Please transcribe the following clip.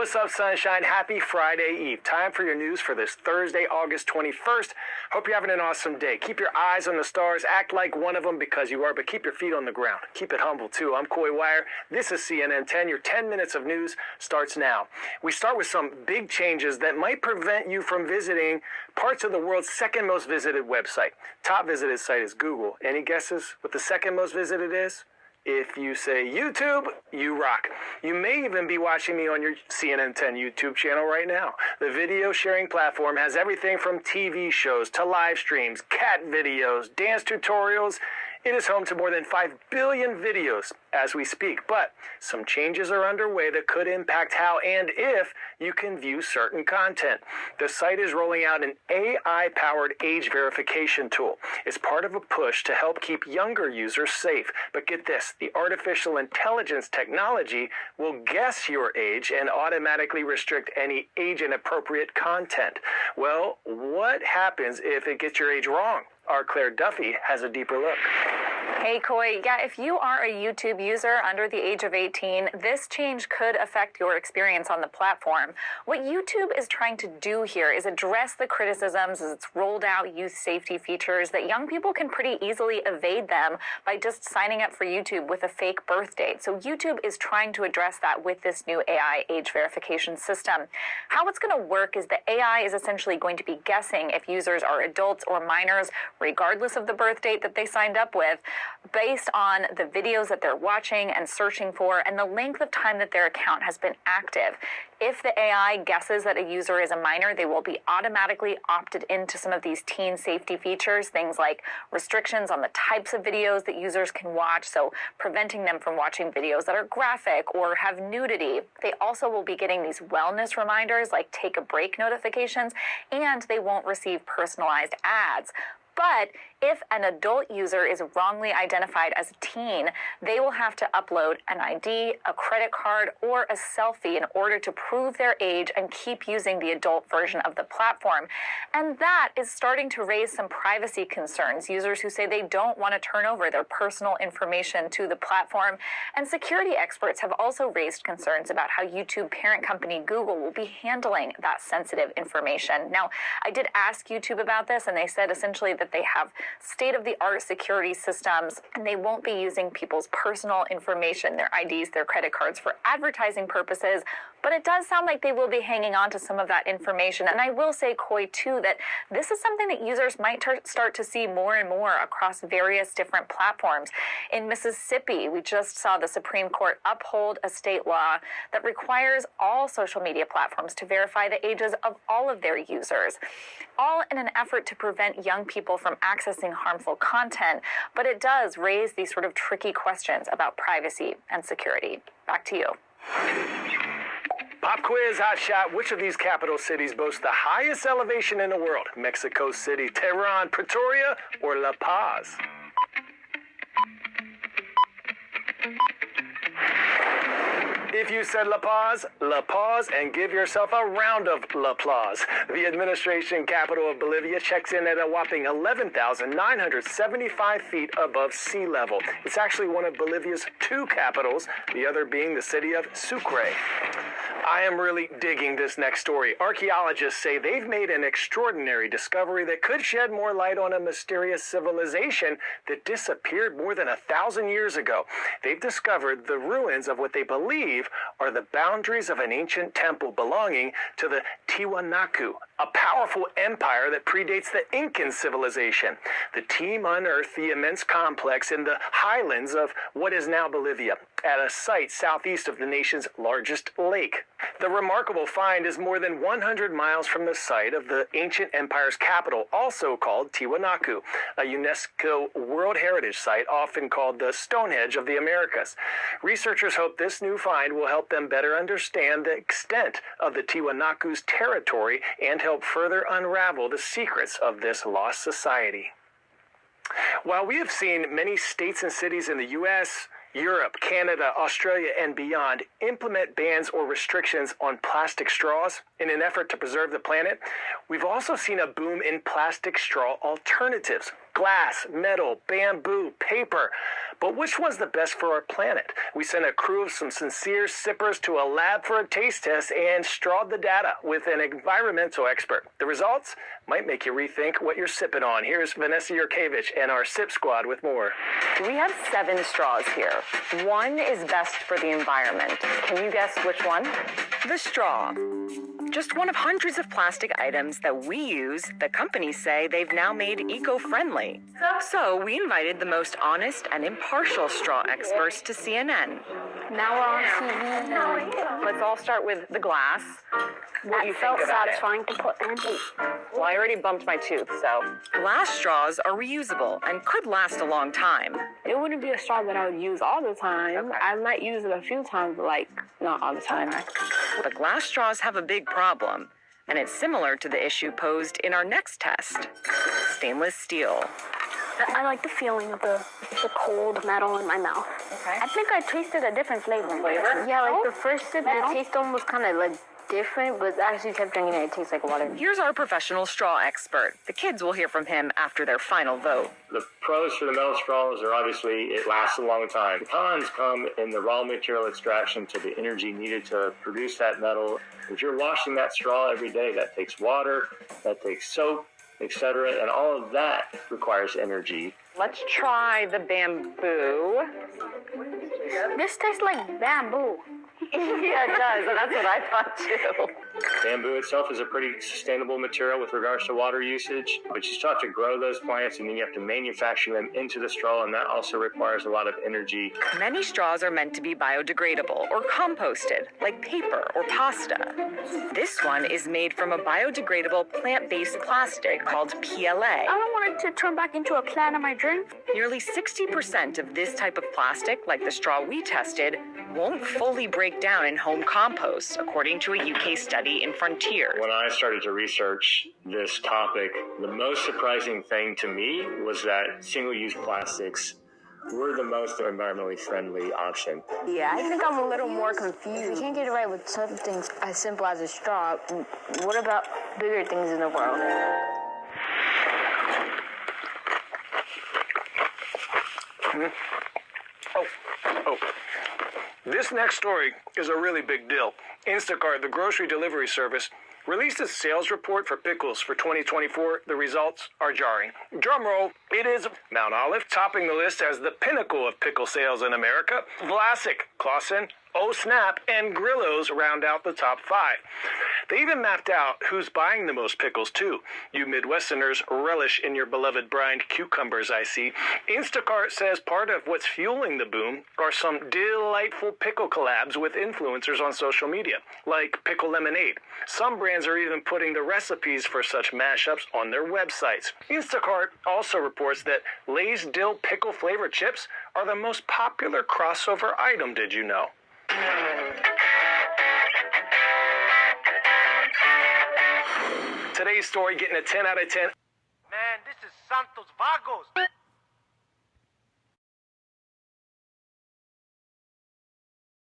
What's up, sunshine? Happy Friday Eve. Time for your news for this Thursday, August 21st. Hope you're having an awesome day. Keep your eyes on the stars. Act like one of them because you are, but keep your feet on the ground. Keep it humble, too. I'm Coy Wire. This is CNN 10. Your 10 minutes of news starts now. We start with some big changes that might prevent you from visiting parts of the world's second most visited website. Top visited site is Google. Any guesses what the second most visited is? If you say YouTube, you rock. You may even be watching me on your CNN 10 YouTube channel right now. The video sharing platform has everything from TV shows to live streams, cat videos, dance tutorials. It is home to more than 5 billion videos as we speak, but some changes are underway that could impact how and if you can view certain content. The site is rolling out an AI-powered age verification tool. It's part of a push to help keep younger users safe. But get this, the artificial intelligence technology will guess your age and automatically restrict any age-inappropriate content. Well, what happens if it gets your age wrong? Our Claire Duffy has a deeper look. Hey, Coy. Yeah, if you are a YouTube user under the age of 18, this change could affect your experience on the platform. What YouTube is trying to do here is address the criticisms as it's rolled out youth safety features that young people can pretty easily evade them by just signing up for YouTube with a fake birth date. So YouTube is trying to address that with this new AI age verification system. How it's going to work is the AI is essentially going to be guessing if users are adults or minors, regardless of the birth date that they signed up with, based on the videos that they're watching and searching for and the length of time that their account has been active. If the AI guesses that a user is a minor, they will be automatically opted into some of these teen safety features, things like restrictions on the types of videos that users can watch, so preventing them from watching videos that are graphic or have nudity. They also will be getting these wellness reminders like take a break notifications, and they won't receive personalized ads. But if an adult user is wrongly identified as a teen, they will have to upload an ID, a credit card, or a selfie in order to prove their age and keep using the adult version of the platform. And that is starting to raise some privacy concerns. Users who say they don't want to turn over their personal information to the platform. And security experts have also raised concerns about how YouTube parent company Google will be handling that sensitive information. Now, I did ask YouTube about this, and they said essentially that they have state-of-the-art security systems, and they won't be using people's personal information, their IDs, their credit cards, for advertising purposes. But it does sound like they will be hanging on to some of that information. And I will say, Coy, too, that this is something that users might start to see more and more across various different platforms. In Mississippi, we just saw the Supreme Court uphold a state law that requires all social media platforms to verify the ages of all of their users, all in an effort to prevent young people from accessing harmful content. But it does raise these sort of tricky questions about privacy and security. Back to you. Pop quiz, hot shot. Which of these capital cities boasts the highest elevation in the world? Mexico City, Tehran, Pretoria, or La Paz? If you said La Paz, and give yourself a round of applause. The administration capital of Bolivia checks in at a whopping 11,975 feet above sea level. It's actually one of Bolivia's two capitals, the other being the city of Sucre. I am really digging this next story. Archaeologists say they've made an extraordinary discovery that could shed more light on a mysterious civilization that disappeared more than 1,000 years ago. They've discovered the ruins of what they believe are the boundaries of an ancient temple belonging to the Tiwanaku, a powerful empire that predates the Incan civilization. The team unearthed the immense complex in the highlands of what is now Bolivia, at a site southeast of the nation's largest lake. The remarkable find is more than 100 miles from the site of the ancient empire's capital, also called Tiwanaku, a UNESCO World Heritage Site often called the Stonehenge of the Americas. Researchers hope this new find will help them better understand the extent of the Tiwanaku's territory and help further unravel the secrets of this lost society. While we have seen many states and cities in the U.S., Europe, Canada, Australia, and beyond implement bans or restrictions on plastic straws in an effort to preserve the planet, we've also seen a boom in plastic straw alternatives. glass, metal, bamboo, paper. But which one's the best for our planet? We sent a crew of some sincere sippers to a lab for a taste test and strawed the data with an environmental expert. The results might make you rethink what you're sipping on. Here's Vanessa Yurkevich and our Sip Squad with more. We have 7 straws here. One is best for the environment. Can you guess which one? The straw. Just one of hundreds of plastic items that we use that companies say they've now made eco-friendly. So we invited the most honest and impartial straw experts to CNN. Now we're on TV. Let's all start with the glass. What do you Felt think about satisfying to put in. Well, I already bumped my tooth, so. Glass straws are reusable and could last a long time. It wouldn't be a straw that I would use all the time. Okay. I might use it a few times, but like not all the time. But glass straws have a big problem, and it's similar to the issue posed in our next test. Stainless steel. I like the feeling of the cold metal in my mouth. Okay. I think I tasted a different flavor. Yeah, like the first sip, the taste almost kind of like different, but as you kept drinking it, it tastes like water. Here's our professional straw expert. The kids will hear from him after their final vote. The pros for the metal straws are obviously it lasts a long time. The cons come in the raw material extraction to the energy needed to produce that metal. If you're washing that straw every day, that takes water, that takes soap, etc., and all of that requires energy. Let's try the bamboo. This tastes like bamboo. Yeah, it does, and that's what I thought too. Bamboo itself is a pretty sustainable material with regards to water usage, but you still have to grow those plants and then you have to manufacture them into the straw, and that also requires a lot of energy. Many straws are meant to be biodegradable or composted, like paper or pasta. This one is made from a biodegradable plant-based plastic called PLA. I don't want it to turn back into a plant in my drink. Nearly 60% of this type of plastic, like the straw we tested, won't fully break down in home compost, according to a UK study in Frontier. When I started to research this topic, the most surprising thing to me was that single-use plastics were the most environmentally friendly option. Yeah, I think I'm a little more confused. We can't get it right with something as simple as a straw. What about bigger things in the world? Oh. This next story is a really big deal. Instacart, the grocery delivery service, released a sales report for pickles for 2024. The results are jarring. Drumroll, it is Mount Olive topping the list as the pinnacle of pickle sales in America. Vlasic, Clausen, Oh Snap, and Grillo's round out the top 5. They even mapped out who's buying the most pickles, too. You Midwesterners relish in your beloved brined cucumbers, I see. Instacart says part of what's fueling the boom are some delightful pickle collabs with influencers on social media, like Pickle Lemonade. Some brands are even putting the recipes for such mashups on their websites. Instacart also reports that Lay's dill pickle flavored chips are the most popular crossover item, did you know? Today's story getting a 10 out of 10. Man, this is Santos Vagos.